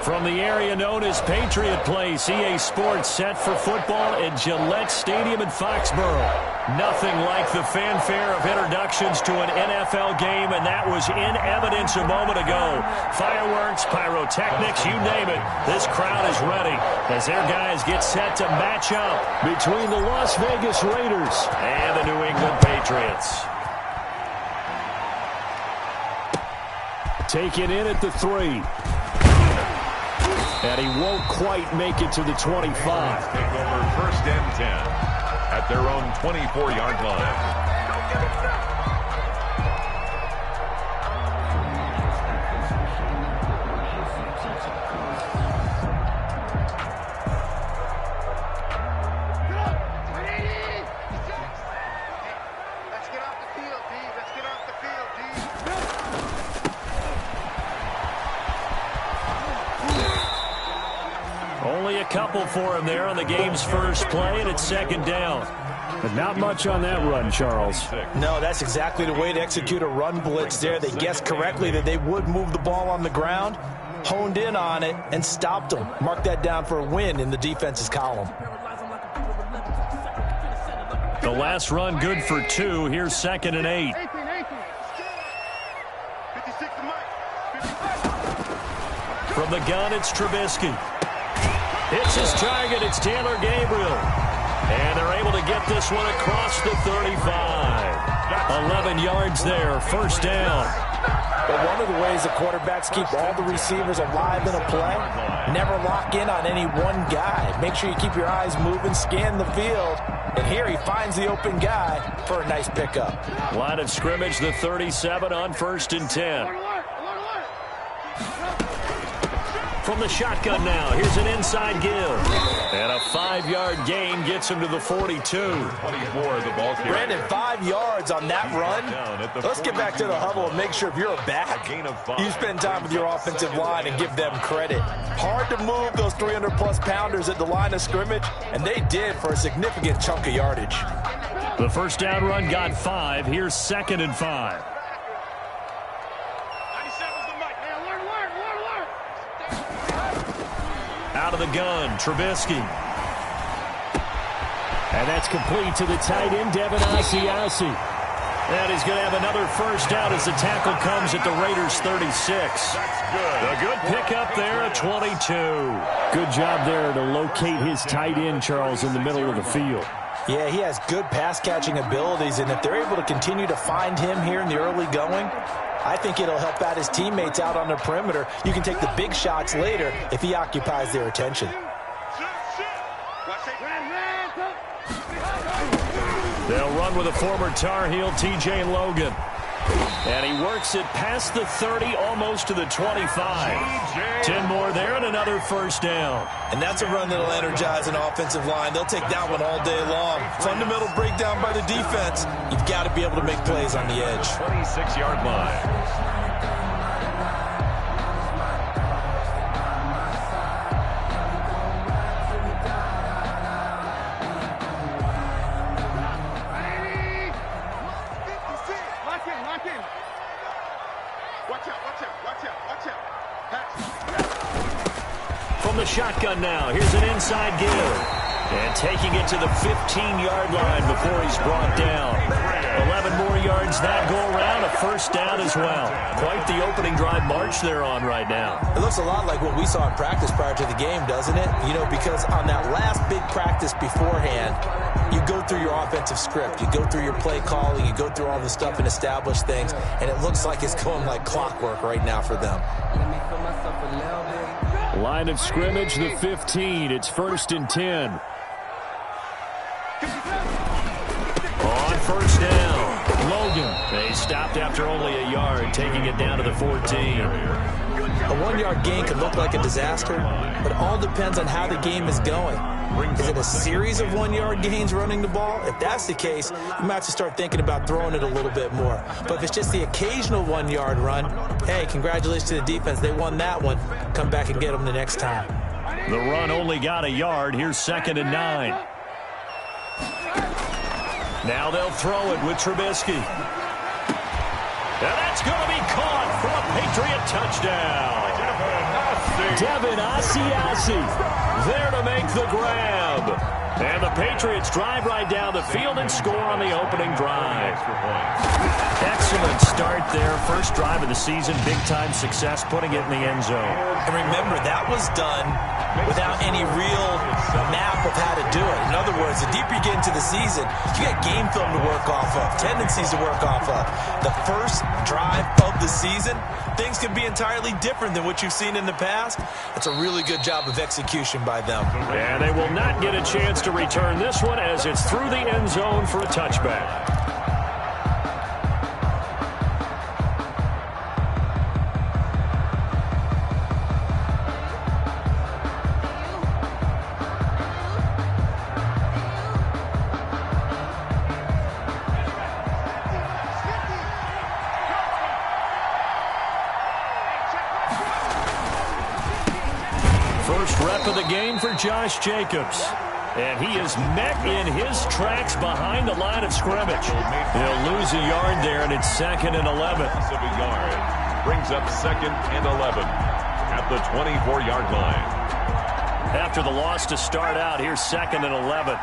From the area known as Patriot Place, EA Sports set for football at Gillette Stadium in Foxborough. Nothing like the fanfare of introductions to an NFL game, and that was in evidence a moment ago. Fireworks, pyrotechnics, you name it. This crowd is ready as their guys get set to match up between the Las Vegas Raiders and the New England Patriots. Taken in at the 3. And he won't quite make it to the 25. Take over 1st and 10 at their own 24-yard line. Only a couple for him there on the game's first play, and it's 2nd down. But not much on that run, Charles. No, that's exactly the way to execute a run blitz there. They guessed correctly that they would move the ball on the ground, honed in on it, and stopped them. Mark that down for a win in the defense's column. The last run good for 2. Here's 2nd and 8. From the gun, it's Trubisky. Hits his target. It's Taylor Gabriel. And they're able to get this one across the 35. 11 yards there. 1st down. But one of the ways the quarterbacks keep all the receivers alive in a play, never lock in on any one guy. Make sure you keep your eyes moving, scan the field. And here he finds the open guy for a nice pickup. Line of scrimmage, the 37 on 1st and 10. From the shotgun now, here's an inside give. And a 5-yard gain gets him to the 42. 24, the ball carrier. Brandon, 5 yards on that run. Let's get back to the huddle and make sure if you're a back, you spend time with your offensive line and give them credit. Hard to move those 300-plus pounders at the line of scrimmage, and they did for a significant chunk of yardage. The 1st down run got 5. Here's 2nd and 5. Out of the gun, Trubisky. And that's complete to the tight end, Devin Asiasi. And he's going to have another 1st down as the tackle comes at the Raiders' 36. A good pickup there at 22. Good job there to locate his tight end, Charles, in the middle of the field. Yeah, he has good pass-catching abilities, and if they're able to continue to find him here in the early going, I think it'll help out his teammates out on the perimeter. You can take the big shots later if he occupies their attention. They'll run with a former Tar Heel, T.J. Logan. And he works it past the 30, almost to the 25. 10 more there and another 1st down. And that's a run that'll energize an offensive line. They'll take that one all day long. Fundamental breakdown by the defense. You've got to be able to make plays on the edge. 26-yard line. From the shotgun now, here's an inside give. And taking it to the 15-yard line before he's brought down. 11 more yards that go around, a 1st down as well. Quite the opening drive march they're on right now. It looks a lot like what we saw in practice prior to the game, doesn't it? You know, because on that last big practice beforehand, you go through your offensive script. You go through your play calling. You go through all the stuff and establish things. And it looks like it's going like clockwork right now for them. Line of scrimmage, the 15. It's 1st and 10. On 1st down, Logan. They stopped after only a yard, taking it down to the 14. A 1-yard gain could look like a disaster, but it all depends on how the game is going. Is it a series of 1-yard gains running the ball? If that's the case, you might have to start thinking about throwing it a little bit more. But if it's just the occasional 1-yard run, hey, congratulations to the defense. They won that one. Come back and get them the next time. The run only got a yard. Here's 2nd and 9. Now they'll throw it with Trubisky. And that's going to be caught for a Patriot touchdown. Devin Asiasi there to make the grab. And the Patriots drive right down the field and score on the opening drive. Excellent start there. First drive of the season. Big-time success, putting it in the end zone. And remember, that was done without any real map of how to do it. In other words, the deeper you get into the season, you got game film to work off of, tendencies to work off of. The first drive of the season, things can be entirely different than what you've seen in the past. It's a really good job of execution by them. And they will not get a chance to return this one as it's through the end zone for a touchback. First rep of the game for Josh Jacobs. And he is met in his tracks behind the line of scrimmage. He'll lose a yard there, and it's 2nd and 11. Brings up 2nd and 11 at the 24-yard line. After the loss to start out, here's 2nd and 11.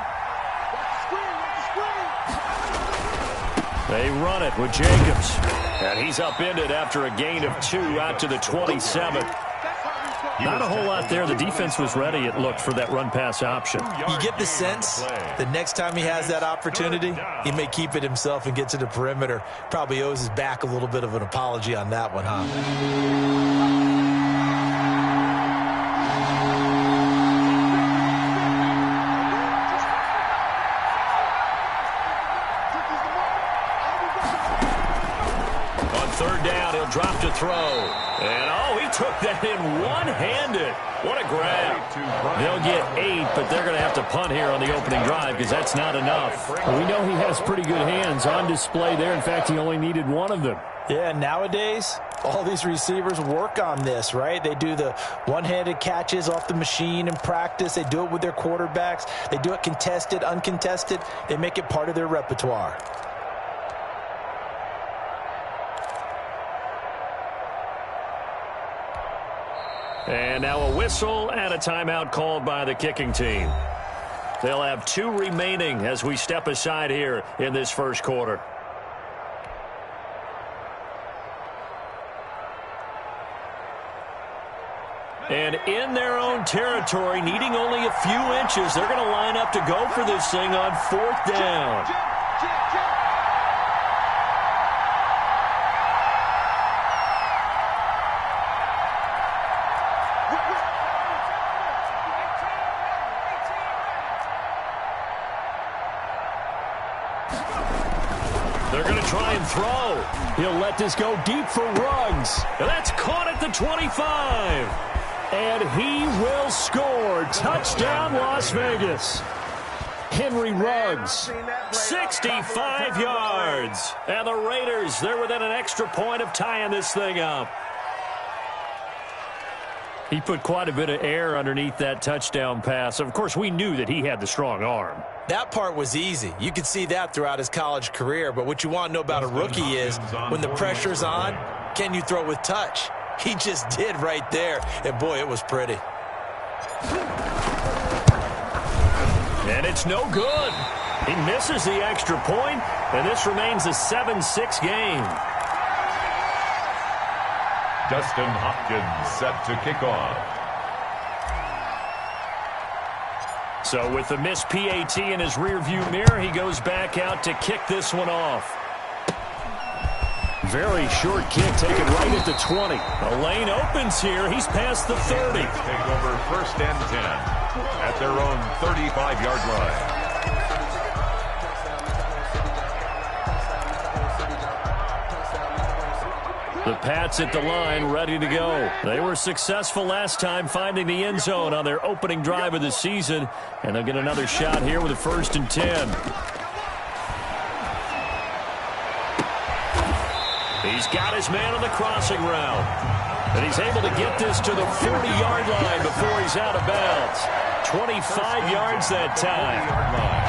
They run it with Jacobs. And he's upended after a gain of 2 out to the 27. Not a whole lot there. The defense was ready, it looked, for that run-pass option. You get the sense that next time he has that opportunity, he may keep it himself and get to the perimeter. Probably owes his back a little bit of an apology on that one, huh? Third down, he'll drop to throw. And, oh, he took that in one-handed. What a grab. They'll get 8, but they're going to have to punt here on the opening drive because that's not enough. Well, we know he has pretty good hands on display there. In fact, he only needed one of them. Yeah, nowadays, all these receivers work on this, right? They do the one-handed catches off the machine in practice. They do it with their quarterbacks. They do it contested, uncontested. They make it part of their repertoire. And now a whistle and a timeout called by the kicking team. They'll have 2 remaining as we step aside here in this first quarter. And in their own territory, needing only a few inches, they're going to line up to go for this thing on 4th down. They're going to try and throw. He'll let this go deep for Ruggs. And that's caught at the 25. And he will score. Touchdown, Las Vegas. Henry Ruggs. 65 yards. And the Raiders, they're within an extra point of tying this thing up. He put quite a bit of air underneath that touchdown pass. Of course, we knew that he had the strong arm. That part was easy. You could see that throughout his college career. But what you want to know about a rookie is when the pressure's on, can you throw with touch? He just did right there. And, boy, it was pretty. And it's no good. He misses the extra point, and this remains a 7-6 game. Dustin Hopkins set to kick off. So with the missed PAT in his rearview mirror, he goes back out to kick this one off. Very short kick, taken right at the 20. The lane opens here. He's past the 30. Take over 1st and 10 at their own 35-yard line. The Pats at the line, ready to go. They were successful last time finding the end zone on their opening drive of the season, and they'll get another shot here with a 1st and 10. He's got his man on the crossing route, and he's able to get this to the 40-yard line before he's out of bounds. 25 yards that time.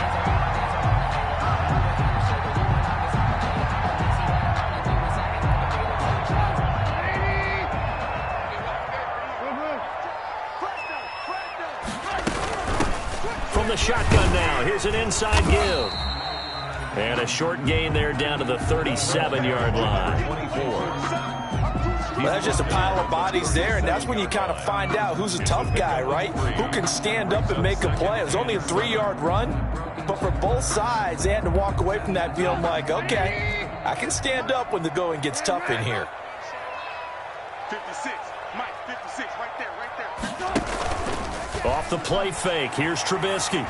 From the shotgun now, here's an inside give. And a short gain there down to the 37-yard line. 24. Well, that's just a pile of bodies there, and that's when you kind of find out who's a tough guy, right? Who can stand up and make a play. It was only a 3-yard run, but for both sides, they had to walk away from that feeling like, okay, I can stand up when the going gets tough in here. 56, Mike, 56, right there. Off the play fake, here's Trubisky.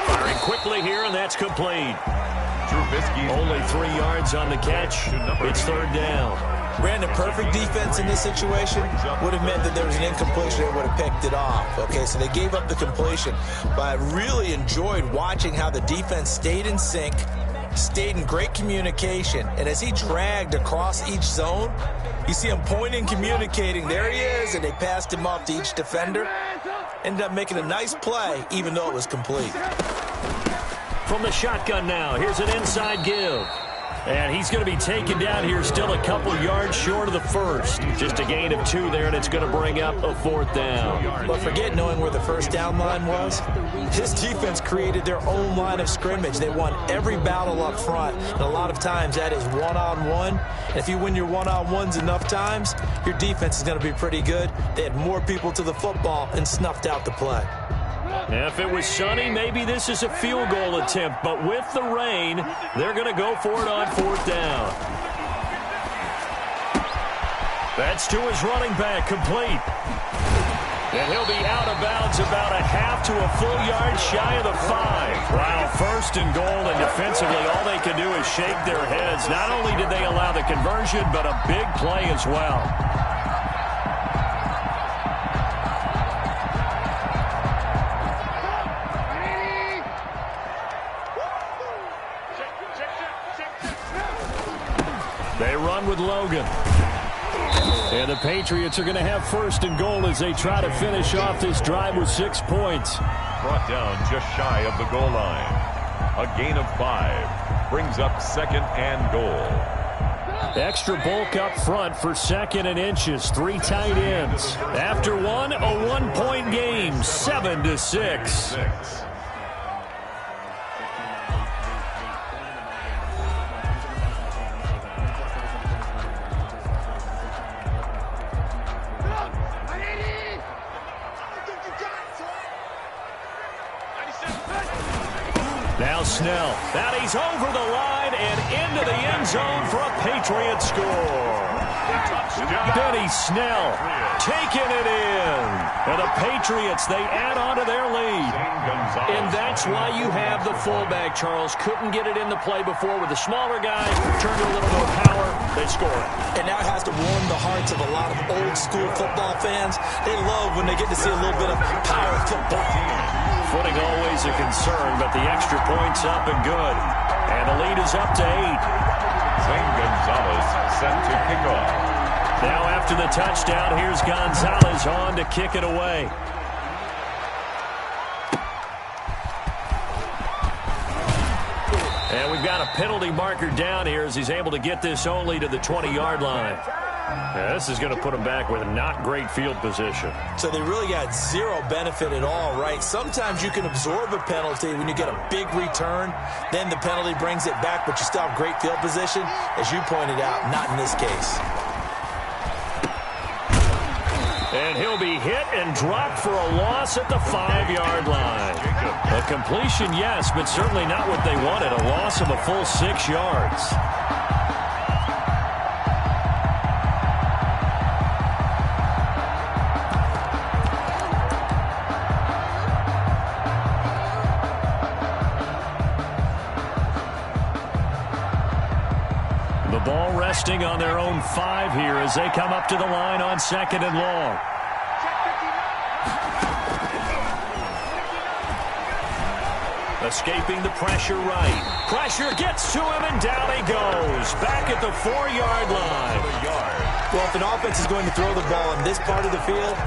Firing quickly here, and that's complete. Trubisky Only 3 yards on the catch. It's third down. Brandon, perfect defense in this situation would have meant that there was an incompletion. They would have picked it off. Okay, so they gave up the completion. But I really enjoyed watching how the defense stayed in sync, stayed in great communication. And as he dragged across each zone, you see him pointing, communicating. There he is, and they passed him off to each defender. Ended up making a nice play, even though it was complete. From the shotgun now, here's an inside give. And he's going to be taken down here, still a couple yards short of the first. Just a gain of 2 there, and it's going to bring up a 4th down. But forget knowing where the first down line was. This defense created their own line of scrimmage. They won every battle up front, and a lot of times that is one-on-one. And if you win your one-on-ones enough times, your defense is going to be pretty good. They had more people to the football and snuffed out the play. If it was sunny, maybe this is a field goal attempt. But with the rain, they're going to go for it on 4th down. That's to his running back, complete. And he'll be out of bounds about a half to a full yard shy of the 5. Wow, 1st and goal, and defensively, all they can do is shake their heads. Not only did they allow the conversion, but a big play as well. They run with Logan. And the Patriots are going to have 1st and goal as they try to finish off this drive with 6 points. brought down just shy of the goal line. A gain of 5 brings up 2nd and goal. Extra bulk up front for 2nd and inches. 3 tight ends. After one, a 1-point game, 7-6. Now Snell. That he's over the line and into the end zone for a Patriot score. Benny Snell taking it in. And the Patriots, they add on to their lead. And that's why you have the fullback, Charles. Couldn't get it in the play before with the smaller guy. Turned to a little more power. They score it. And that has to warm the hearts of a lot of old-school football fans. They love when they get to see a little bit of power football. Footing always a concern, but the extra point's up and good. And the lead is up to 8. Zane Gonzalez set to kick off. Now after the touchdown, here's Gonzalez on to kick it away. And we've got a penalty marker down here as he's able to get this only to the 20-yard line. Yeah, this is going to put him back with not great field position. So they really got zero benefit at all, right? Sometimes you can absorb a penalty when you get a big return. Then the penalty brings it back, but you still have great field position. As you pointed out, not in this case. And he'll be hit and dropped for a loss at the 5-yard line. A completion, yes, but certainly not what they wanted. A loss of a full 6 yards. The ball resting on their own 5 here as they come up to the line on 2nd and long. Escaping the pressure right. Pressure gets to him, and down he goes. Back at the 4-yard line. Well, if an offense is going to throw the ball in this part of the field,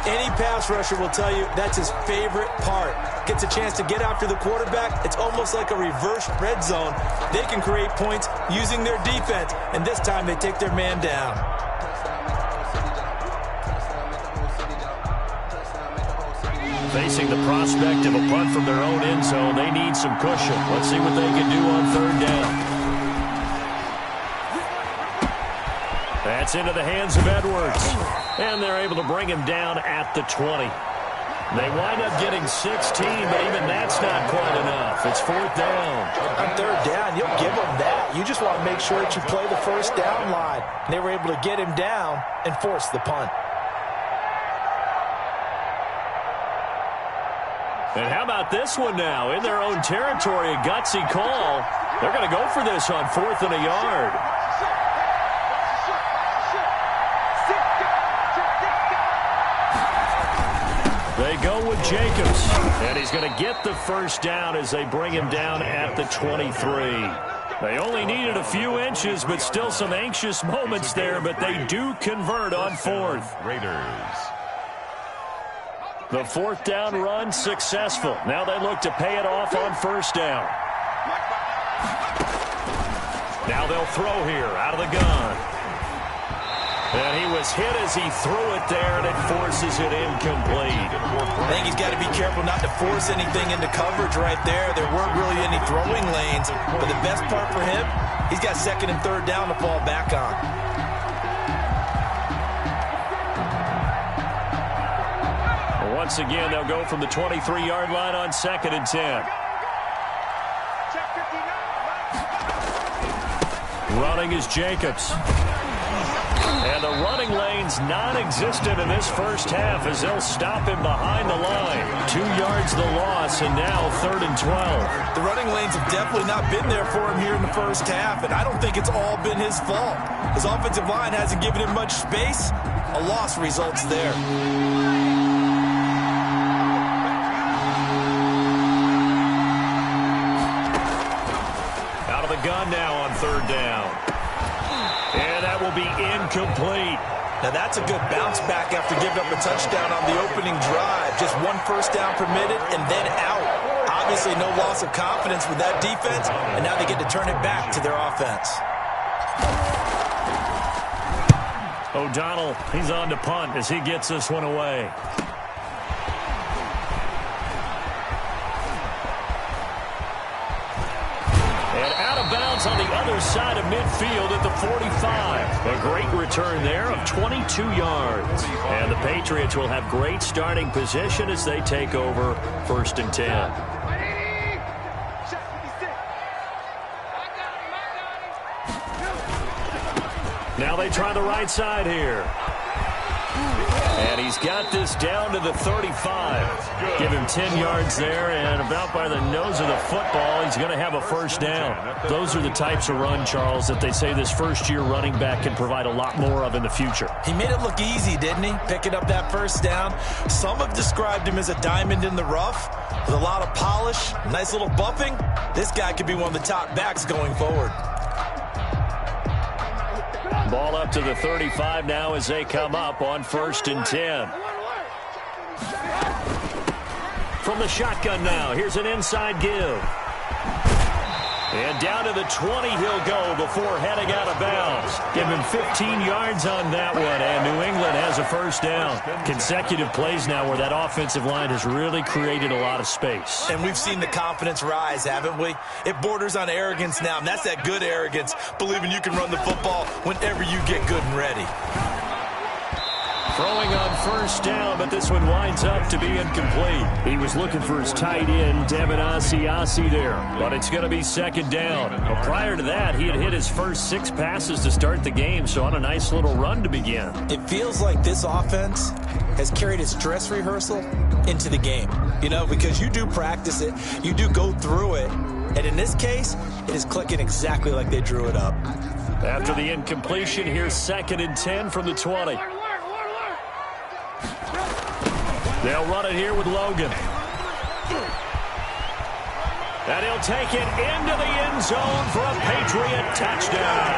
any pass rusher will tell you that's his favorite part. Gets a chance to get after the quarterback. It's almost like a reverse red zone. They can create points using their defense, and this time they take their man down. Facing the prospect of a punt from their own end zone, they need some cushion. Let's see what they can do on third down. That's into the hands of Edwards. And they're able to bring him down at the 20. They wind up getting 16, but even that's not quite enough. It's fourth down. On third down, you'll give them that. You just want to make sure that you play the first down line. And they were able to get him down and force the punt. And how about this one now? In their own territory, a gutsy call. They're going to go for this on 4th and a yard. They go with Jacobs, and he's going to get the first down as they bring him down at the 23. They only needed a few inches, but still some anxious moments there, but they do convert on 4th. Raiders. The fourth down run successful. Now they look to pay it off on first down. Now they'll throw here out of the gun. And he was hit as he threw it there, and it forces it incomplete. I think he's got to be careful not to force anything into coverage right there. There weren't really any throwing lanes. But the best part for him, he's got second and third down to fall back on. Once again, they'll go from the 23-yard line on 2nd and 10. Running is Jacobs. And the running lane's non-existent in this first half as they'll stop him behind the line. 2 yards the loss, and now 3rd and 12. The running lanes have definitely not been there for him here in the first half, and I don't think it's all been his fault. His offensive line hasn't given him much space. A loss results there. Out of the gun now on 3rd down. And that will be incomplete. Now that's a good bounce back after giving up a touchdown on the opening drive. Just 1 first down permitted and then out. Obviously no loss of confidence with that defense, and now they get to turn it back to their offense. O'Donnell, he's on to punt as he gets this one away. On the other side of midfield at the 45. A great return there of 22 yards. And the Patriots will have great starting position as they take over 1st and 10. Now they try the right side here. And he's got this down to the 35. Give him 10 yards there, and about by the nose of the football, he's going to have a first down. Those are the types of run, Charles, that they say this first-year running back can provide a lot more of in the future. He made it look easy, didn't he? Picking up that first down. Some have described him as a diamond in the rough with a lot of polish, nice little buffing. This guy could be one of the top backs going forward. Ball up to the 35 now as they come up on 1st and 10. From the shotgun now, here's an inside give. And down to the 20 he'll go before heading out of bounds. Give him 15 yards on that one, and New England has a first down. Consecutive plays now where that offensive line has really created a lot of space. And we've seen the confidence rise, haven't we? It borders on arrogance now, and that's that good arrogance, believing you can run the football whenever you get good and ready. Throwing on first down, but this one winds up to be incomplete. He was looking for his tight end, Devin Asiasi there. But it's going to be 2nd down. But prior to that, he had hit his first 6 passes to start the game, so on a nice little run to begin. It feels like this offense has carried its dress rehearsal into the game. You know, because you do practice it, you do go through it, and in this case, it is clicking exactly like they drew it up. After the incompletion, here's 2nd and 10 from the 20. They'll run it here with Logan. And he'll take it into the end zone for a Patriot touchdown.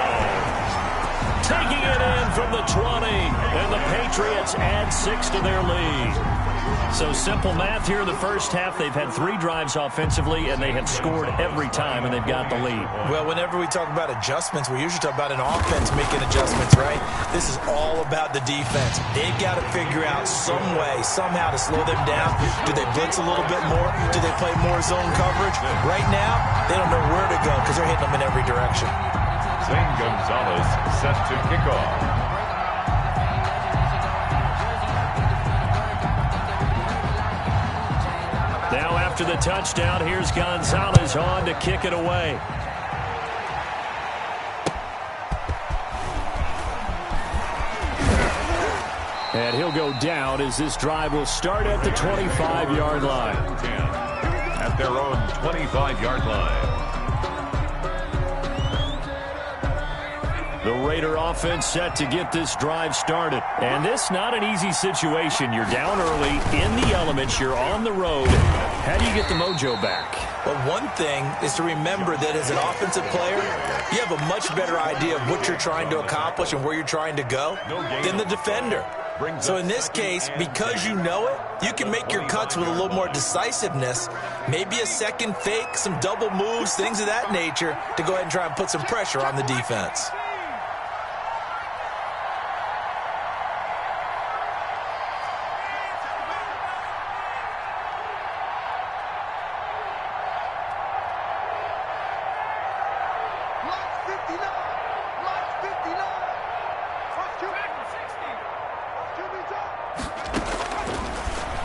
Taking it in from the 20. And the Patriots add 6 to their lead. So simple math here in the first half. They've had 3 drives offensively, and they have scored every time, and they've got the lead. Well, whenever we talk about adjustments, we usually talk about an offense making adjustments, right? This is all about the defense. They've got to figure out some way, somehow to slow them down. Do they blitz a little bit more? Do they play more zone coverage? Right now, they don't know where to go because they're hitting them in every direction. Zane Gonzalez set to kick off. Now after the touchdown, here's Gonzalez on to kick it away. And he'll go down as this drive will start at the 25-yard line. At their own 25-yard line. The Raider offense set to get this drive started. And this not an easy situation. You're down early, in the elements, you're on the road. How do you get the mojo back? Well, one thing is to remember that as an offensive player, you have a much better idea of what you're trying to accomplish and where you're trying to go than the defender. So in this case, because you know it, you can make your cuts with a little more decisiveness, maybe a second fake, some double moves, things of that nature, to go ahead and try and put some pressure on the defense.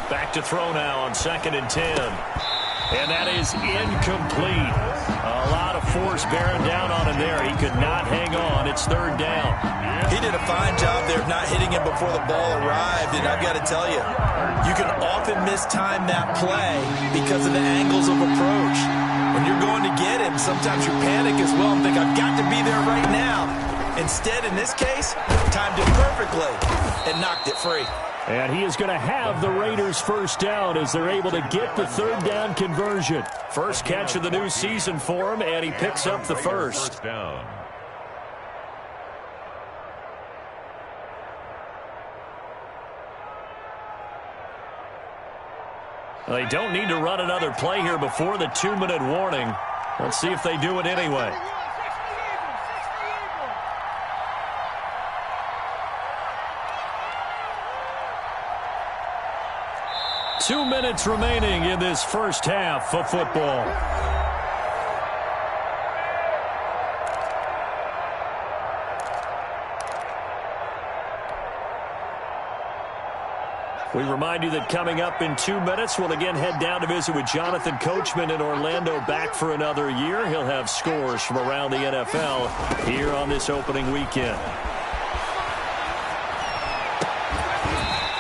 Back to throw now on 2nd and 10. And that is incomplete. A lot of force bearing down on him there. He could not hang on. It's 3rd down. He did a fine job there of not hitting him before the ball arrived. And I've got to tell you, you can often mistime that play because of the angles of approach. When you're going to get him, sometimes you panic as well and think, I've got to be there right now. Instead, in this case, timed it perfectly and knocked it free. And he is going to have the Raiders first down as they're able to get the 3rd down conversion. First catch of the new season for him, and he picks up the first. First down. They don't need to run another play here before the 2-minute warning. Let's see if they do it anyway. Two minutes remaining in this first half of football. We remind you that coming up in 2 minutes, we'll again head down to visit with Jonathan Coachman in Orlando, back for another year. He'll have scores from around the NFL here on this opening weekend.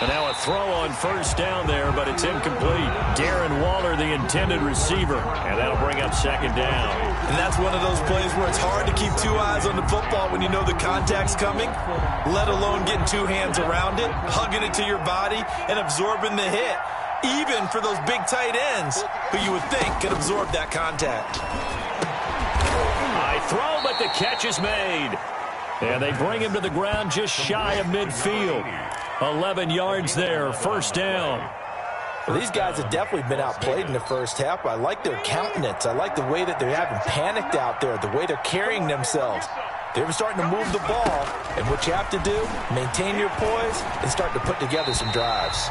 And now a throw on first down there, but it's incomplete. Darren Waller, the intended receiver, and that'll bring up 2nd down. And that's one of those plays where it's hard to keep 2 eyes on the football when you know the contact's coming, let alone getting 2 hands around it, hugging it to your body, and absorbing the hit, even for those big tight ends who you would think could absorb that contact. High throw, but the catch is made. And they bring him to the ground just shy of midfield. 11 yards there, first down. Well, these guys have definitely been outplayed in the first half. I like their countenance. I like the way that they haven't panicked out there, the way they're carrying themselves. They're starting to move the ball, and what you have to do, maintain your poise and start to put together some drives.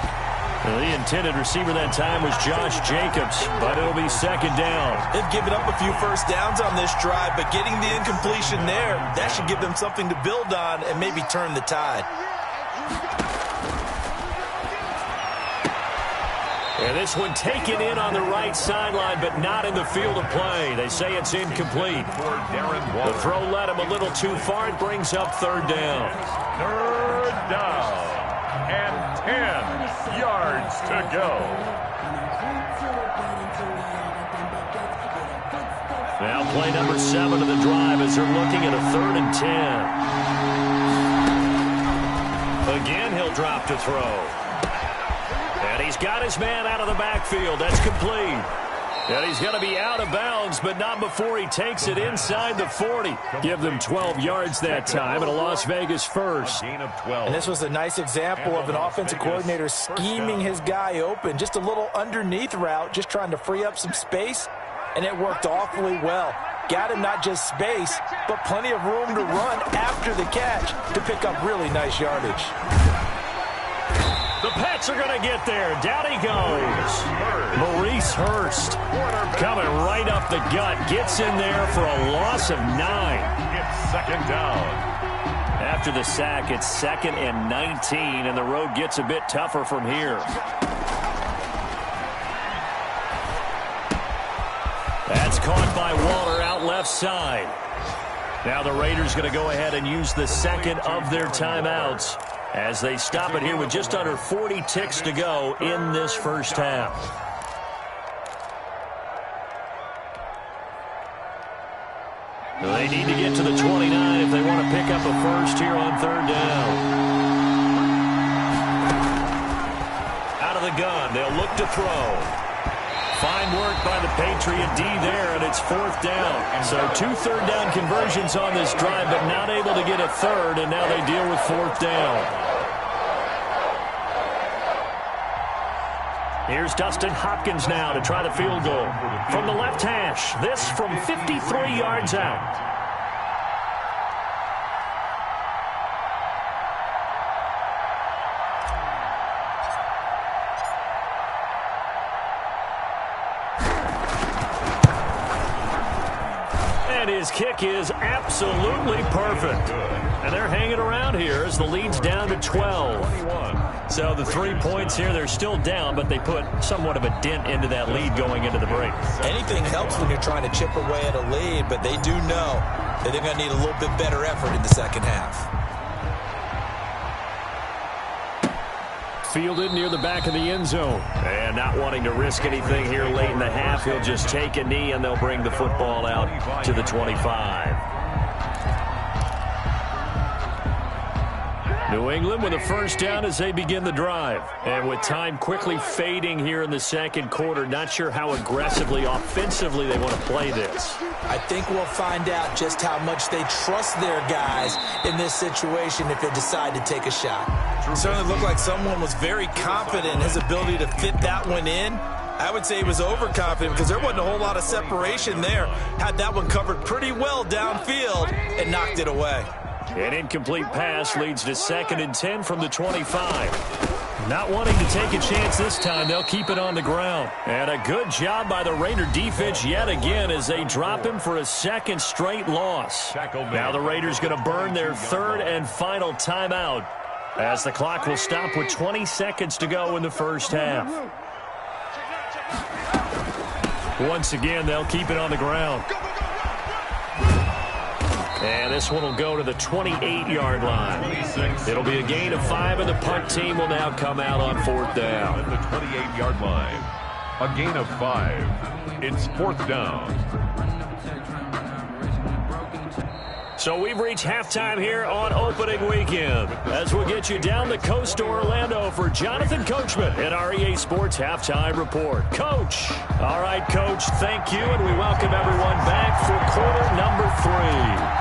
Well, the intended receiver that time was Josh Jacobs, but it'll be 2nd down. They've given up a few first downs on this drive, but getting the incompletion there, that should give them something to build on and maybe turn the tide. And this one taken in on the right sideline, but not in the field of play. They say it's incomplete. The throw led him a little too far. It brings up 3rd down. 3rd down and 10 yards to go. Now play number 7 of the drive as they're looking at a 3rd and 10. Again, he'll drop to throw. And he's got his man out of the backfield. That's complete. And he's going to be out of bounds, but not before he takes it inside the 40. Give them 12 yards that time, and a Las Vegas first. Gain of 12. And this was a nice example of an offensive coordinator scheming his guy open. Just a little underneath route, just trying to free up some space, and it worked awfully well. Got him not just space, but plenty of room to run after the catch to pick up really nice yardage. The Pats are going to get there. Down he goes. Maurice Hurst coming right up the gut. Gets in there for a loss of 9. It's second down. After the sack, it's 2nd and 19, and the road gets a bit tougher from here. That's caught by Waller out left side. Now the Raiders going to go ahead and use the second of their timeouts as they stop it here with just under 40 ticks to go in this first half. They need to get to the 29 if they want to pick up a first here on 3rd down. Out of the gun, they'll look to throw. Fine work by the Patriot D there, and it's 4th down. So 2 third-down conversions on this drive, but not able to get a third, and now they deal with 4th down. Here's Dustin Hopkins now to try the field goal. From the left hash, this from 53 yards out. His kick is absolutely perfect. And they're hanging around here as the lead's down to 12. So the 3 points here, they're still down, but they put somewhat of a dent into that lead going into the break. Anything helps when you're trying to chip away at a lead, but they do know that they're going to need a little bit better effort in the second half. Fielded near the back of the end zone. And not wanting to risk anything here late in the half, he'll just take a knee and they'll bring the football out to the 25. New England with a first down as they begin the drive. And with time quickly fading here in the second quarter, not sure how aggressively, offensively they want to play this. I think we'll find out just how much they trust their guys in this situation if they decide to take a shot. It certainly looked like someone was very confident in his ability to fit that one in. I would say he was overconfident because there wasn't a whole lot of separation there. Had that one covered pretty well downfield and knocked it away. An incomplete pass leads to 2nd and 10 from the 25. Not wanting to take a chance this time, they'll keep it on the ground. And a good job by the Raider defense yet again as they drop him for a 2nd straight loss. Now the Raiders going to burn their 3rd and final timeout as the clock will stop with 20 seconds to go in the first half. Once again, they'll keep it on the ground. And this one will go to the 28-yard line. It'll be a gain of 5, and the punt team will now come out on 4th down. At the 28-yard line, a gain of 5. It's 4th down. So we've reached halftime here on opening weekend as we'll get you down the coast to Orlando for Jonathan Coachman at our EA Sports Halftime Report. Coach. All right, Coach, thank you, and we welcome everyone back for quarter number 3.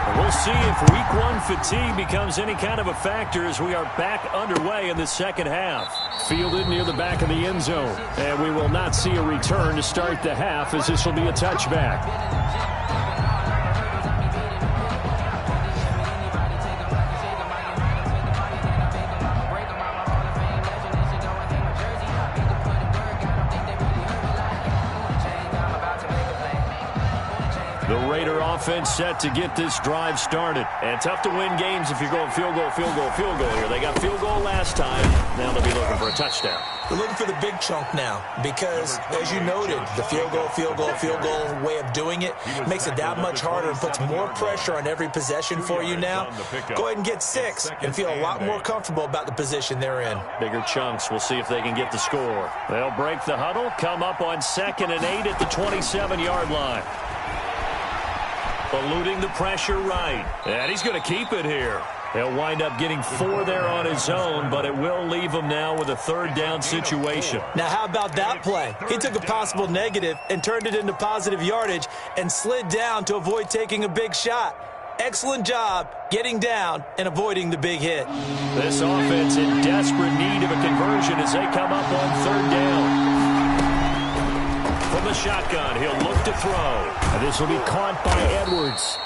And we'll see if week 1 fatigue becomes any kind of a factor as we are back underway in the second half. Fielded near the back of the end zone. And we will not see a return to start the half as this will be a touchback. Offense set to get this drive started. And tough to win games if you're going field goal here. They got field goal last time. Now they'll be looking for a touchdown. They're looking for the big chunk now because, as you noted, the field goal way of doing it makes it that much harder and puts more pressure on every possession for you now. Go ahead and get 6 and feel a lot more comfortable about the position they're in. Bigger chunks. We'll see if they can get the score. They'll break the huddle, come up on 2nd and 8 at the 27-yard line. Eluding the pressure right. And he's going to keep it here. He'll wind up getting 4 there on his own, but it will leave him now with a 3rd down situation. Now, how about that play? He took a possible negative and turned it into positive yardage and slid down to avoid taking a big shot. Excellent job getting down and avoiding the big hit. This offense in desperate need of a conversion as they come up on 3rd down. From the shotgun, he'll look to throw. And this will be caught by Edwards.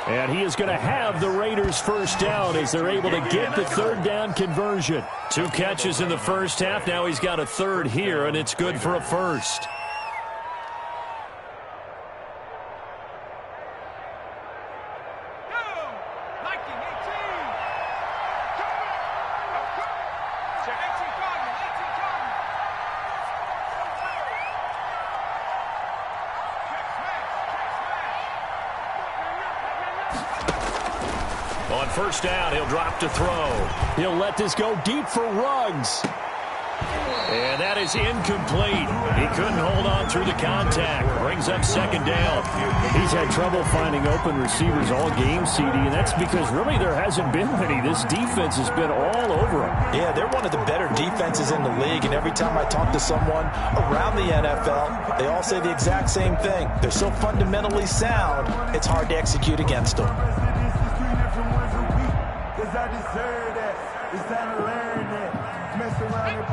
And he is going to have the Raiders' 1st down as they're able to get the 3rd down conversion. 2 catches in the first half. Now he's got a 3rd here, and it's good for a 1st. On 1st down, he'll drop to throw. He'll let this go deep for Ruggs. And that is incomplete. He couldn't hold on through the contact. Brings up 2nd down. He's had trouble finding open receivers all game, CD, and that's because really there hasn't been many. This defense has been all over him. Yeah, they're one of the better defenses in the league, and every time I talk to someone around the NFL, they all say the exact same thing. They're so fundamentally sound, it's hard to execute against them.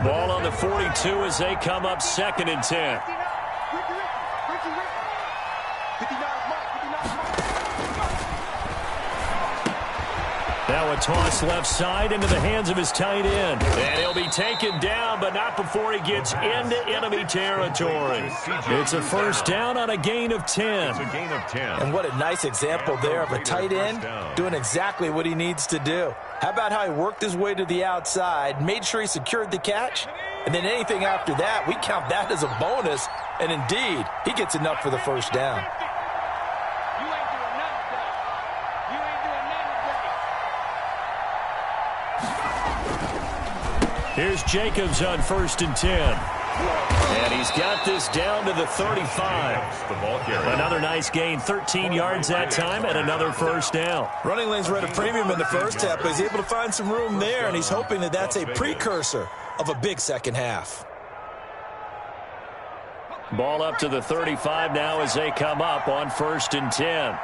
Ball on the 42 as they come up 2nd and 10. Now a toss left side into the hands of his tight end. And he'll be taken down, but not before he gets into enemy territory. It's a 1st down on a gain of 10. It's a gain of 10. And what a nice example there of a tight end doing exactly what he needs to do. How about how he worked his way to the outside, made sure he secured the catch, and then anything after that, we count that as a bonus. And indeed, he gets enough for the 1st down. Here's Jacobs on 1st and 10. And he's got this down to the 35. Another nice gain, 13 yards that time, and another 1st down. Running lanes were at a premium in the first half, but he's able to find some room there, and he's hoping that that's a precursor of a big second half. Ball up to the 35 now as they come up on 1st and 10.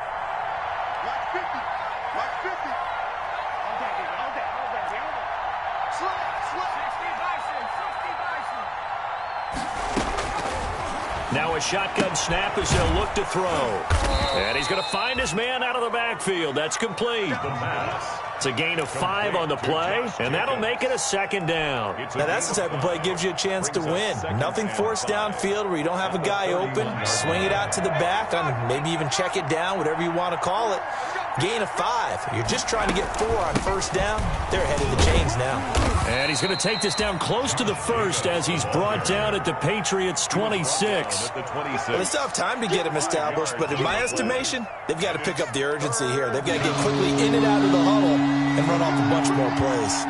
Now a shotgun snap as he'll look to throw. And he's going to find his man out of the backfield. That's complete. It's a gain of 5 on the play, and that'll make it a 2nd down. Now that's the type of play that gives you a chance to win. Nothing forced downfield where you don't have a guy open. Swing it out to the back, and maybe even check it down, whatever you want to call it. Gain of 5. You're just trying to get 4 on 1st down. They're ahead of the chains now. And he's going to take this down close to the 1st as he's brought down at the Patriots' 26. Well, they still have time to get him established, but in my estimation, they've got to pick up the urgency here. They've got to get quickly in and out of the huddle and run off a bunch more plays.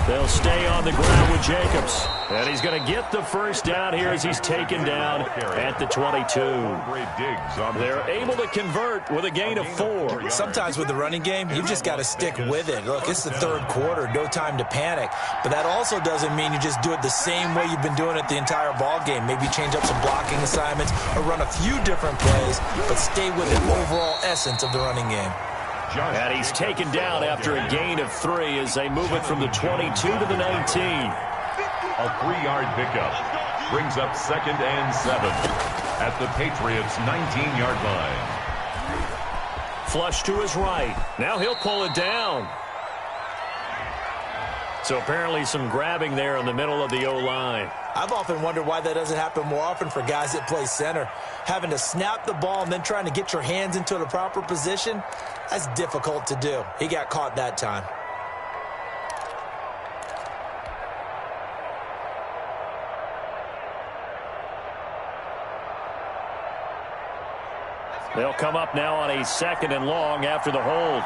They'll stay on the ground with Jacobs. And he's going to get the 1st down here as he's taken down at the 22. They're able to convert with a gain of 4. Sometimes with the running game, you've just got to stick with it. Look, it's the 3rd quarter, no time to panic. But that also doesn't mean you just do it the same way you've been doing it the entire ball game. Maybe change up some blocking assignments or run a few different plays, but stay with the overall essence of the running game. And he's taken down after a gain of 3 as they move it from the 22 to the 19. A 3-yard pickup brings up 2nd and 7 at the Patriots' 19-yard line. Flush to his right. Now he'll pull it down. So apparently some grabbing there in the middle of the O-line. I've often wondered why that doesn't happen more often for guys that play center. Having to snap the ball and then trying to get your hands into the proper position, that's difficult to do. He got caught that time. They'll come up now on a 2nd and long after the hold.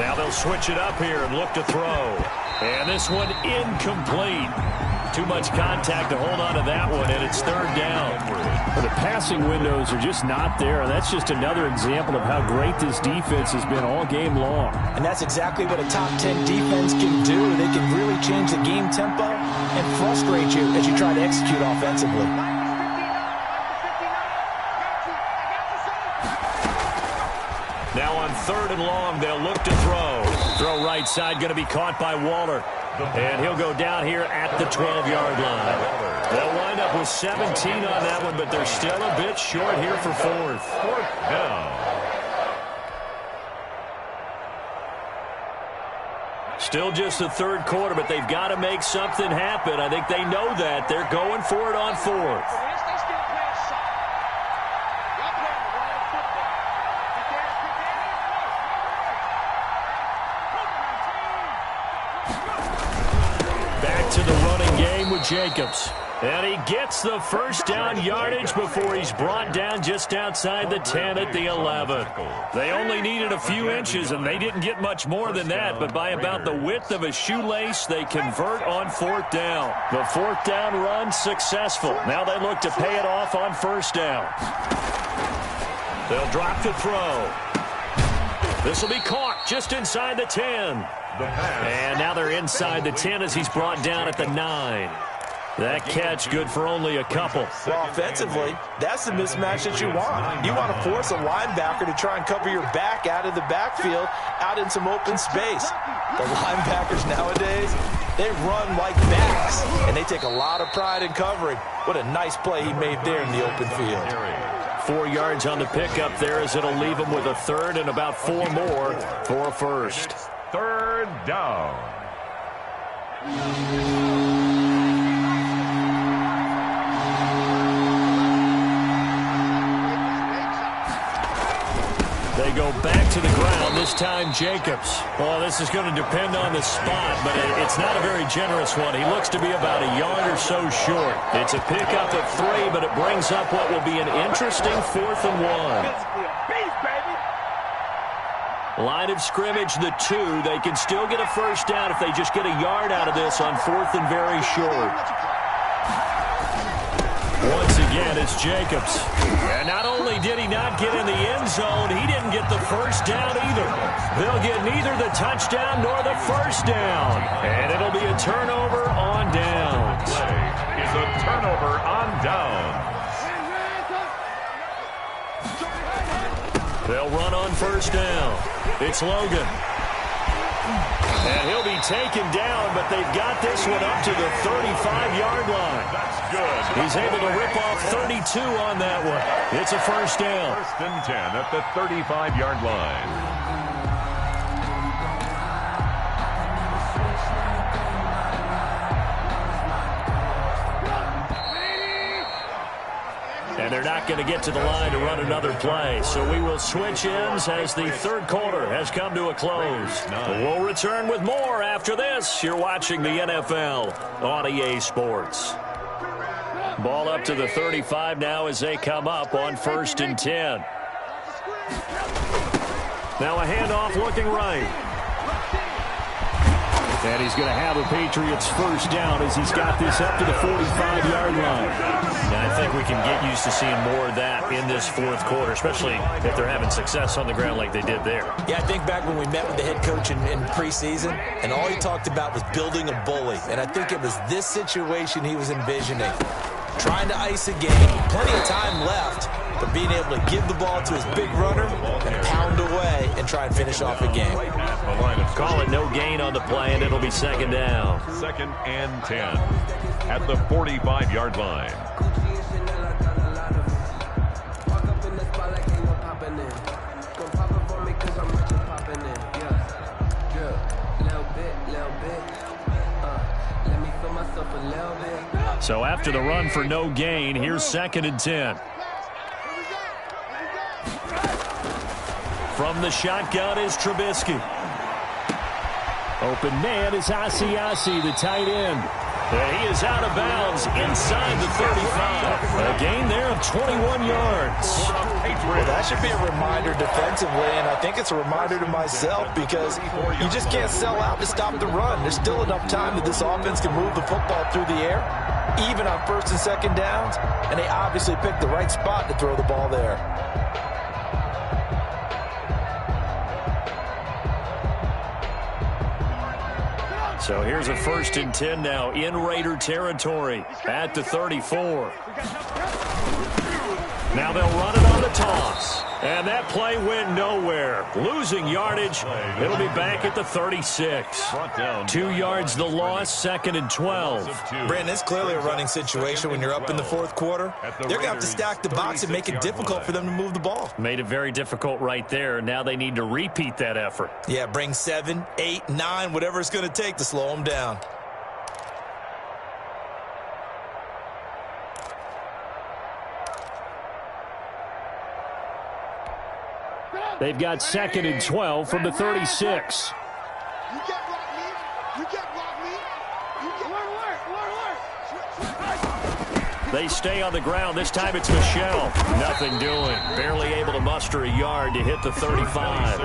Now they'll switch it up here and look to throw. And this one incomplete. Too much contact to hold on to that one, and it's third down. But the passing windows are just not there. That's just another example of how great this defense has been all game long. And that's exactly what a top 10 defense can do. They can really change the game tempo and frustrate you as you try to execute offensively. Now on third and long, they'll look to throw. Throw right side, going to be caught by Waller. And he'll go down here at the 12-yard line. They'll wind up with 17 on that one, but they're still a bit short here for fourth. Fourth down. Still just the third quarter, but they've got to make something happen. I think they know that. They're going for it on fourth. To the running game with Jacobs. And he gets the first down yardage before he's brought down just outside the 10 at the 11. They only needed a few inches, and they didn't get much more than that. But by about the width of a shoelace, they convert on fourth down. The fourth down run successful. Now they look to pay it off on first down. They'll drop the throw. This will be caught just inside the 10. And now they're inside the 10 as he's brought down at the 9. That catch good for only a couple. Well, offensively, that's the mismatch that you want. You want to force a linebacker to try and cover your back out of the backfield, out in some open space. The linebackers nowadays, they run like backs, and they take a lot of pride in covering. What a nice play he made there in the open field. 4 yards on the pickup there as it'll leave him with a third and about 4 more for a first. Third down. They go back to the ground, this time Jacobs. Well, this is going to depend on the spot, but it's not a very generous one. He looks to be about a yard or so short. It's a pickup of 3, but it brings up what will be an interesting 4th and 1. Line of scrimmage, the 2. They can still get a first down if they just get a yard out of this on 4th and very short. Once again, it's Jacobs. And not only did he not get in the end zone, he didn't get the first down either. They'll get neither the touchdown nor the first down. And it'll be a turnover on downs. Play is a turnover on downs. They'll run on first down. It's Logan. And he'll be taken down, but they've got this one up to the 35-yard line. That's good. He's able to rip off 32 on that one. It's a first down. First and 10 at the 35-yard line. And they're not going to get to the line to run another play. So we will switch ends as the third quarter has come to a close. We'll return with more after this. You're watching the NFL on EA Sports. Ball up to the 35 now as they come up on first and 10. Now a handoff looking right. And he's going to have a Patriots first down as he's got this up to the 45-yard line. And I think we can get used to seeing more of that in this fourth quarter, especially if they're having success on the ground like they did there. Yeah, I think back when we met with the head coach in preseason, and all he talked about was building a bully. And I think it was this situation he was envisioning. Trying to ice a game, plenty of time left, but being able to give the ball to his big runner and pound away and try and finish off a game. Call it no gain on the play, and it'll be second down. Second and 10 at the 45-yard line. So after the run for no gain, here's second and 10. From the shotgun is Trubisky. Open man is Asiasi, the tight end. And he is out of bounds inside the 35. A gain there of 21 yards. Well, that should be a reminder defensively, and I think it's a reminder to myself because you just can't sell out to stop the run. There's still enough time that this offense can move the football through the air, even on first and second downs, and they obviously picked the right spot to throw the ball there. So here's a 1st and 10 now in Raider territory at the 34. Now they'll run it on the toss. And that play went nowhere. Losing yardage. It'll be back at the 36. 2 yards the loss, 2nd and 12. Brandon, it's clearly a running situation when you're up in the 4th quarter. They're going to have to stack the box and make it difficult for them to move the ball. Made it very difficult right there. Now they need to repeat that effort. Yeah, bring 7, 8, 9, whatever it's going to take to slow them down. They've got 2nd and 12 from the 36. You can't block me. You can't block me. You can't They stay on the ground. This time it's Michelle. Nothing doing. Barely able to muster a yard to hit the 35.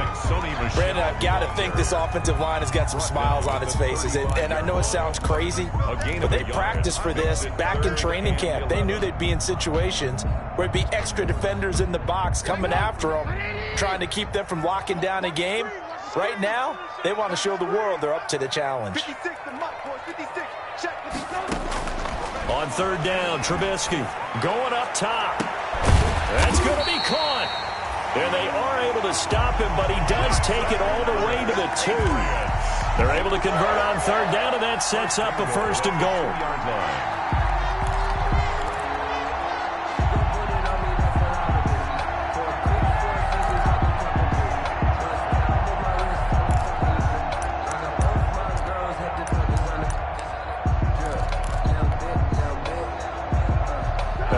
Brandon, I've got to think this offensive line has got some smiles on its faces. And I know it sounds crazy, but they practiced for this back in training camp. They knew they'd be in situations where it'd be extra defenders in the box coming after them, trying to keep them from locking down a game. Right now, they want to show the world they're up to the challenge. 56, the mark, boys. 56. Check. On 3rd down, Trubisky going up top. That's going to be caught. And they are able to stop him, but he does take it all the way to the 2. They're able to convert on 3rd down, and that sets up a 1st and goal.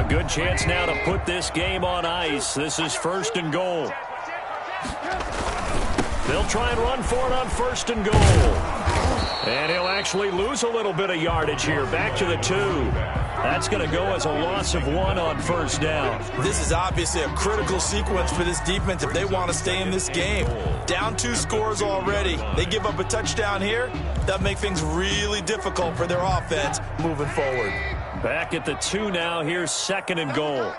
Good chance now to put this game on ice. This is 1st and goal. They'll try and run for it on 1st and goal. And he'll actually lose a little bit of yardage here. Back to the 2. That's going to go as a loss of 1 on 1st down. This is obviously a critical sequence for this defense if they want to stay in this game. Down 2 scores already. They give up a touchdown here. That'll make things really difficult for their offense moving forward. Back at the 2 now. Here's 2nd and goal.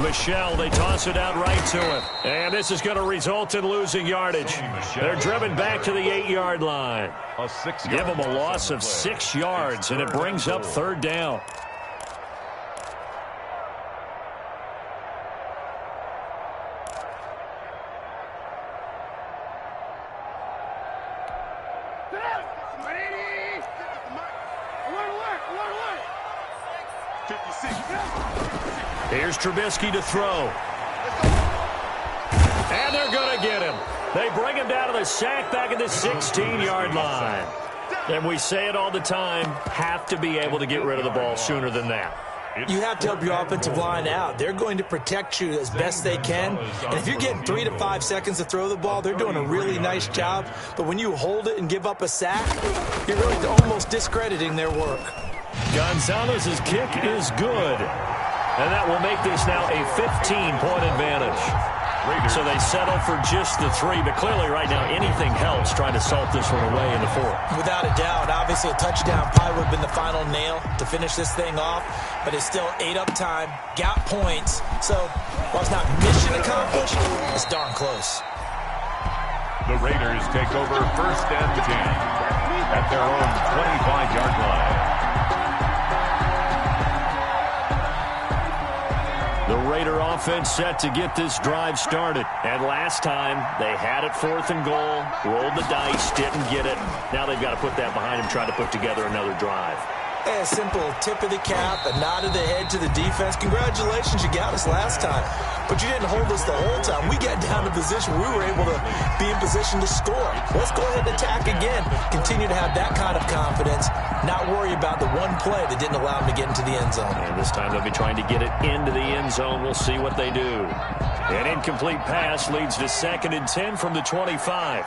Michelle, they toss it out right to him. And this is going to result in losing yardage. They're driven back to the 8-yard line. Give them a loss of 6 yards, and it brings up 3rd down. Here's Trubisky to throw. And they're going to get him. They bring him down to the sack back at the 16-yard line. And we say it all the time, have to be able to get rid of the ball sooner than that. You have to help your offensive line out. They're going to protect you as best they can. And if you're getting 3 to 5 seconds to throw the ball, they're doing a really nice job. But when you hold it and give up a sack, you're really almost discrediting their work. Gonzalez's kick is good. And that will make this now a 15-point advantage. So they settle for just the 3, but clearly right now anything helps trying to salt this one away in the 4th. Without a doubt, obviously a touchdown probably would have been the final nail to finish this thing off, but it's still 8 up time, got points. So while it's not mission accomplished, it's darn close. The Raiders take over 1st and 10 at their own 25-yard line. The Raider offense set to get this drive started. And last time, they had it 4th and goal, rolled the dice, didn't get it. Now they've got to put that behind them, try to put together another drive. A simple tip of the cap, a nod of the head to the defense. Congratulations, you got us last time. But you didn't hold us the whole time. We got down to position we were able to be in position to score. Let's go ahead and attack again. Continue to have that kind of confidence. Not worry about the one play that didn't allow them to get into the end zone. And this time they'll be trying to get it into the end zone. We'll see what they do. An incomplete pass leads to 2nd and 10 from the 25.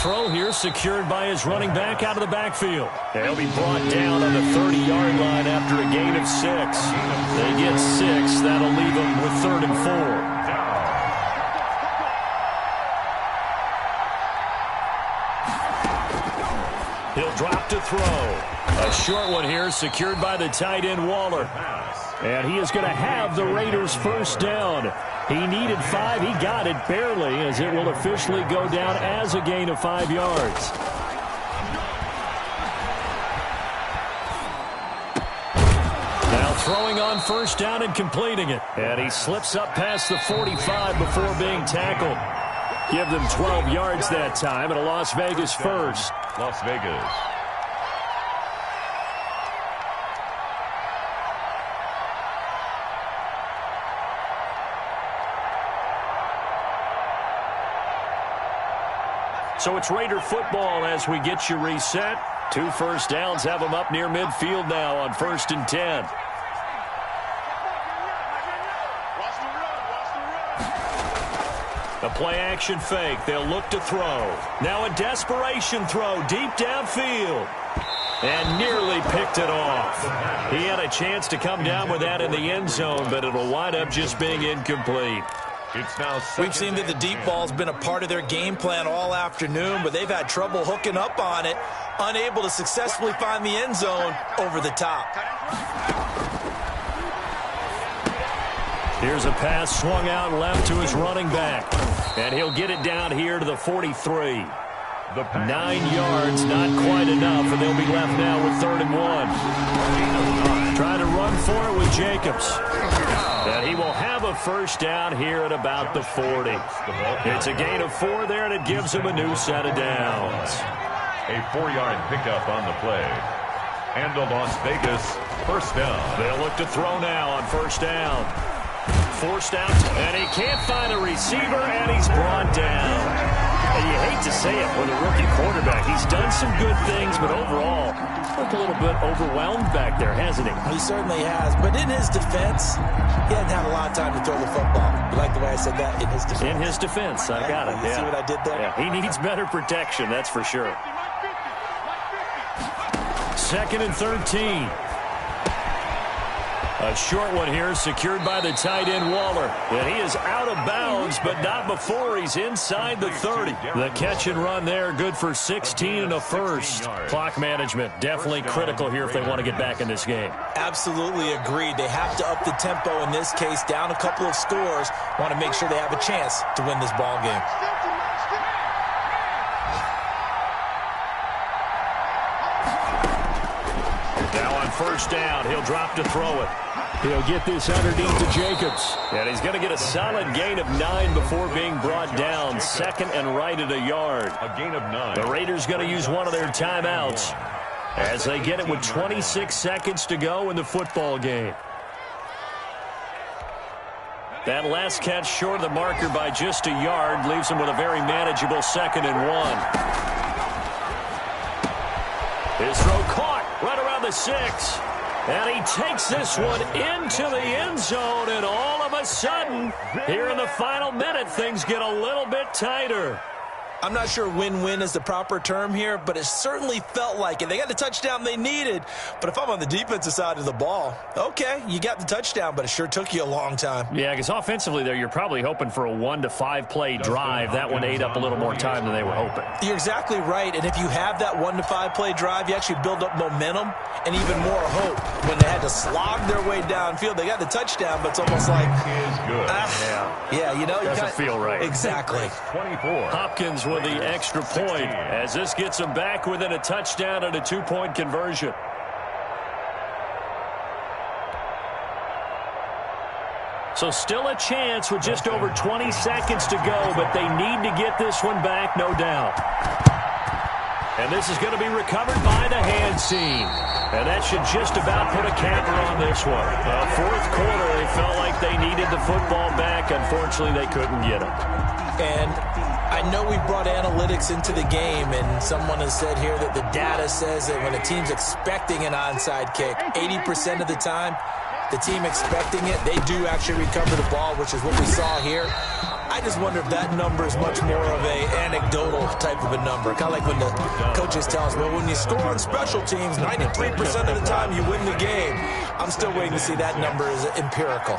throw here secured by his running back out of the backfield. They'll be brought down on the 30-yard line after a gain of 6. They get 6. That'll leave them with 3rd and 4. He'll drop to throw. A short one here secured by the tight end Waller. And he is going to have the Raiders first down. He needed 5. He got it barely, as it will officially go down as a gain of 5 yards. Now throwing on first down and completing it. And he slips up past the 45 before being tackled. Give them 12 yards that time, and a Las Vegas first. Las Vegas. So it's Raider football as we get you reset. 2 first downs have them up near midfield now on 1st and 10. A play-action fake. They'll look to throw. Now a desperation throw deep downfield. And nearly picked it off. He had a chance to come down with that in the end zone, but it'll wind up just being incomplete. It's now We've seen that the deep ball's been a part of their game plan all afternoon, but they've had trouble hooking up on it, unable to successfully find the end zone over the top. Here's a pass swung out left to his running back. And he'll get it down here to the 43. 9 yards, not quite enough, and they'll be left now with 3rd and 1. Trying to run for it with Jacobs. And he will have a first down here at about the 40. It's a gain of 4 there, and it gives him a new set of downs. A 4-yard pickup on the play. And a Las Vegas first down. They'll look to throw now on first down. Forced out, and he can't find a receiver, and he's brought down. And you hate to say it with a rookie quarterback. He's done some good things, but overall, looked a little bit overwhelmed back there, hasn't he? He certainly has. But in his defense, he hadn't had a lot of time to throw the football. You like the way I said that? In his defense. In his defense. I got it. You see what I did there? Yeah, he needs better protection, that's for sure. 2nd and 13. A short one here secured by the tight end Waller. And he is out of bounds, but not before he's inside the 30. The catch and run there, good for 16 and a first. Clock management definitely critical here if they want to get back in this game. Absolutely agreed. They have to up the tempo in this case, down a couple of scores. Want to make sure they have a chance to win this ball game. Now on first down, he'll drop to throw it. He'll get this underneath to Jacobs. And he's going to get a solid gain of 9 before being brought down. 2nd and right at a yard. A gain of 9. The Raiders going to use one of their timeouts as they get it with 26 seconds to go in the football game. That last catch short of the marker by just a yard leaves him with a very manageable 2nd and 1. His throw caught right around the 6. And he takes this one into the end zone, and all of a sudden, here in the final minute, things get a little bit tighter. I'm not sure win-win is the proper term here, but it certainly felt like it. They got the touchdown they needed, but if I'm on the defensive side of the ball, okay, you got the touchdown, but it sure took you a long time. Yeah, because offensively there, you're probably hoping for a 1 to 5 play drive. That one ate up a little more time than they were hoping. You're exactly right, and if you have that 1 to 5 play drive, you actually build up momentum and even more hope. When they had to slog their way downfield, they got the touchdown, but it's almost like, yeah, you know, doesn't feel right. Exactly. 24. Hopkins with the extra point as this gets them back within a touchdown and a 2-point conversion. So still a chance with just over 20 seconds to go, but they need to get this one back, no doubt. And this is going to be recovered by the hand seam. And that should just about put a capper on this one. Fourth quarter, they felt like they needed the football back. Unfortunately, they couldn't get it. And I know we brought analytics into the game, and someone has said here that the data says that when a team's expecting an onside kick, 80% of the time, the team expecting it, they do actually recover the ball, which is what we saw here. I just wonder if that number is much more of a anecdotal type of a number. Kind of like when the coaches tell us, well, when you score on special teams, 93% of the time you win the game. I'm still waiting to see that number is empirical.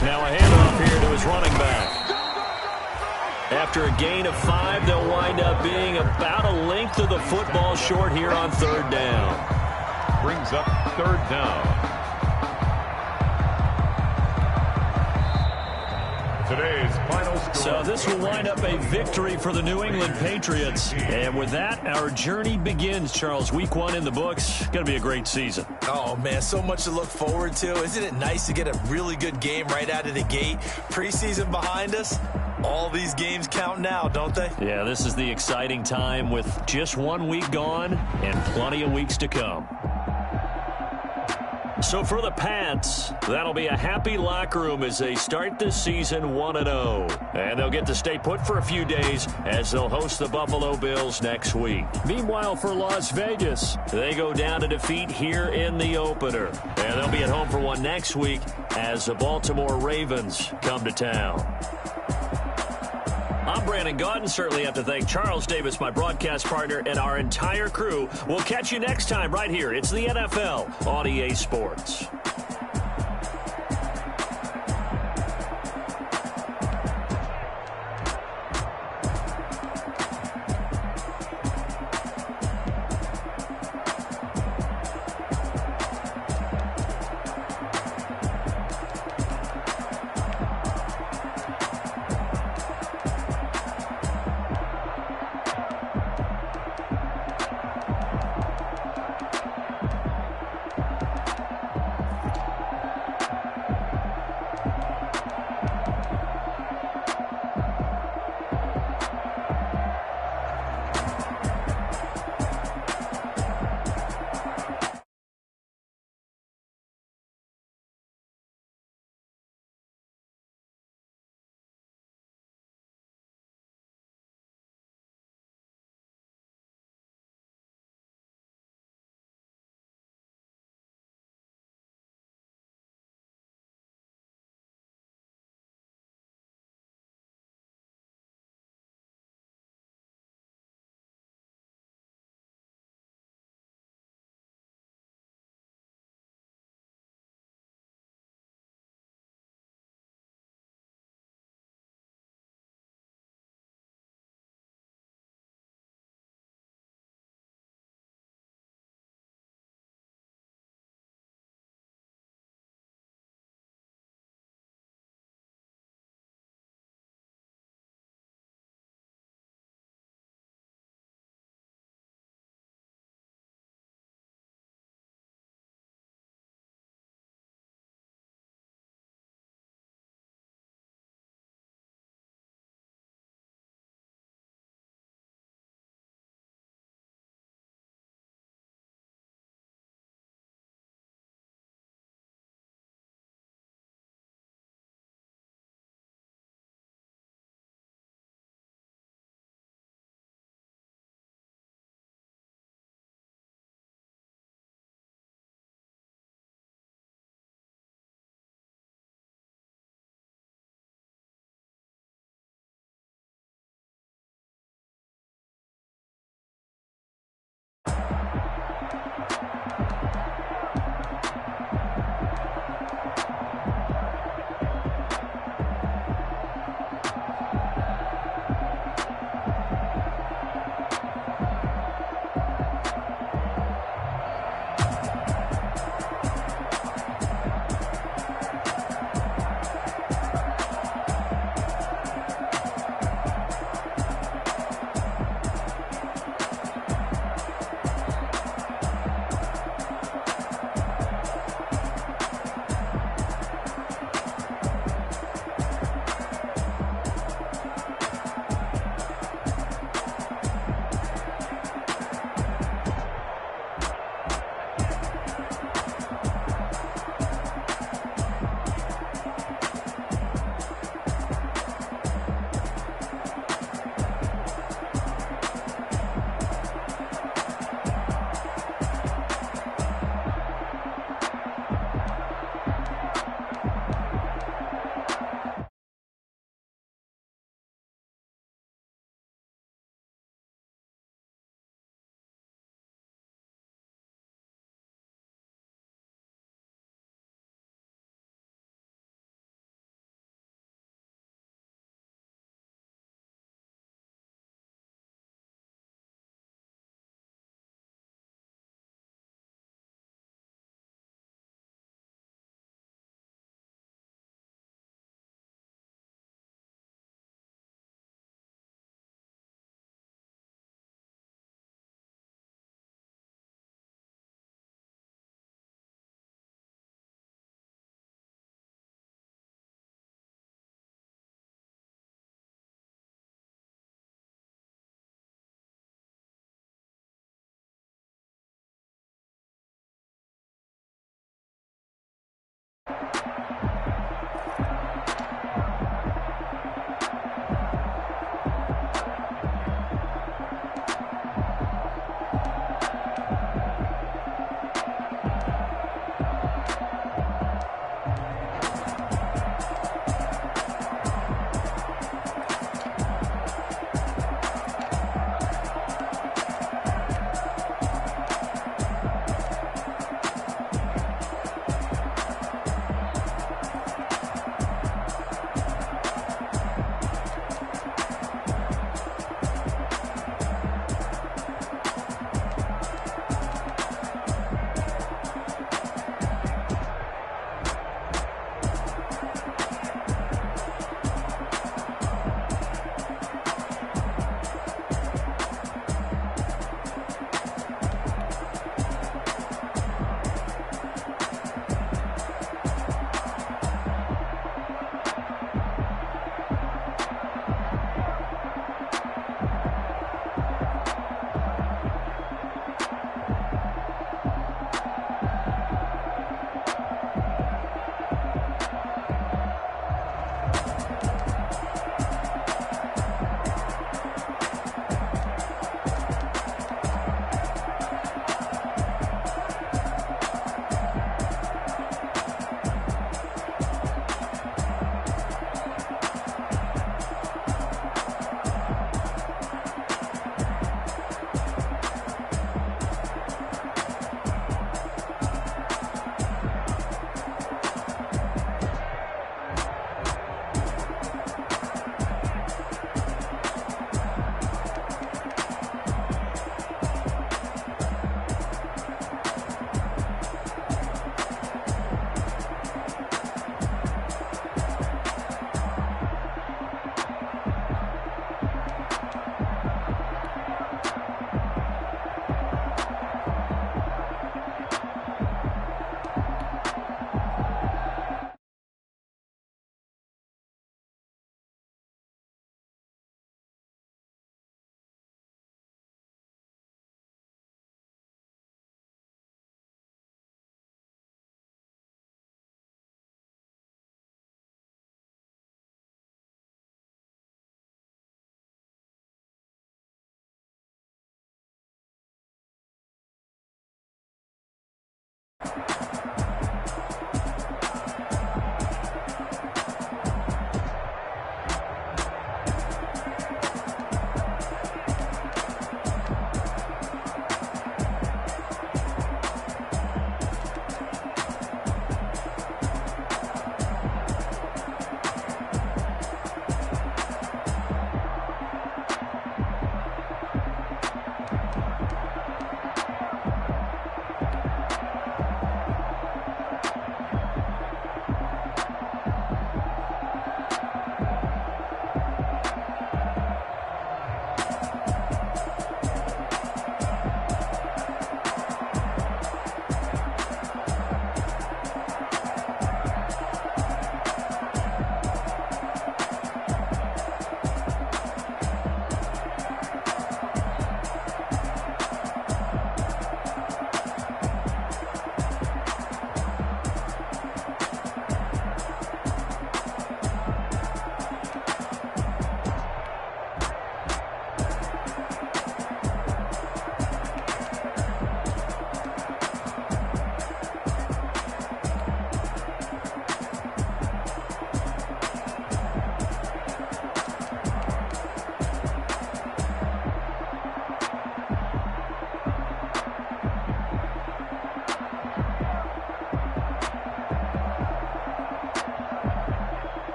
Now a handoff here to his running back. After a gain of 5, they'll wind up being about a length of the football short here on third down. Brings up third down. Today's final score. So this will wind up a victory for the New England Patriots. And with that, our journey begins, Charles. Week 1 in the books. Going to be a great season. Oh, man, so much to look forward to. Isn't it nice to get a really good game right out of the gate? Preseason behind us. All these games count now, don't they? Yeah, this is the exciting time with just 1 week gone and plenty of weeks to come. So for the Pats, that'll be a happy locker room as they start this season 1-0. And they'll get to stay put for a few days as they'll host the Buffalo Bills next week. Meanwhile, for Las Vegas, they go down to defeat here in the opener. And they'll be at home for one next week as the Baltimore Ravens come to town. I'm Brandon Gaudin. Certainly have to thank Charles Davis, my broadcast partner, and our entire crew. We'll catch you next time right here. It's the NFL on EA Sports.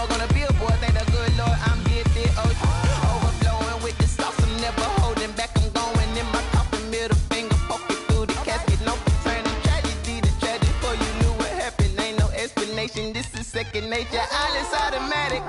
dog on a billboard. Thank the good Lord I'm gifted. Overflowing with the sauce. I'm never holding back. I'm going in my coffin. Middle finger poking through the casket. No turning tragedy to tragic. Before you knew what happened, ain't no explanation. This is second nature. All is automatic.